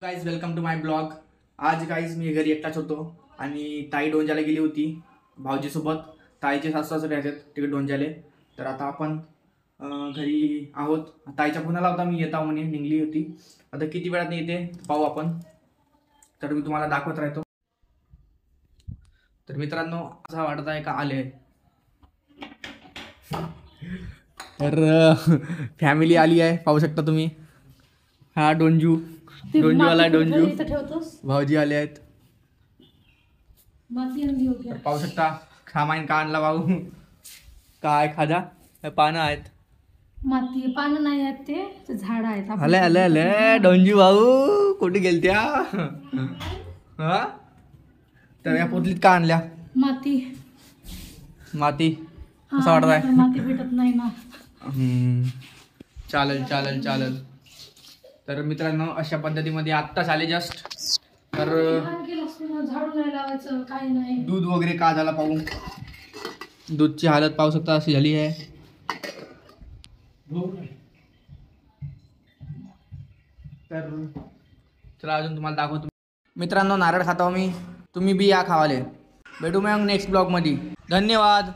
Guys welcome to my blog. आज guys मी घरी एकटाच होतो आणि ताई डोंजाला गेली होती भाऊजीसोबत। ताईचे सासू सासरे आहेत तिकडे डोंजाले। तर आता आपण घरी आहोत। ताईच्या फोनाला होता मी येता म्हणे, निघली होती। आता किती वेळात येते पाहू आपण। तर मी तुम्हाला दाखवत राहतो। तर मित्रांनो असं वाटत आहे का आले। तर फॅमिली आली आहे, पाहू शकता तुम्ही। हा डोंजू डोंजूवाला डोंजू भाऊजी आले आहेत। तर पाहू शकता सामान का आणला भाऊ। काय खाजा पानं आहेत, माती पानं नाही आहेत, ते झाड आहेत। आले आले आले डोंजू भाऊ कुठे गेलत्या हा। तर या पोटलीत का आणल्या माती माती असं वाटत आहे माती भेटत नाही ना। चालेल चालेल चालेल। तर मित्रांनो अशा पद्धतीमध्ये आत्ताच आले जस्ट। तर झाडू नाही लावायचं काही नाही। दूध वगैरे का झाला पाहू, दूधची हालत पाहू शकता अशी झाली आहे। तर चला अजून तुम्हाला दाखवतो। मित्रांनो नारळ खातो मी, तुम्ही बी या खावाले। भेटू मग नेक्स्ट ब्लॉग मध्ये। धन्यवाद।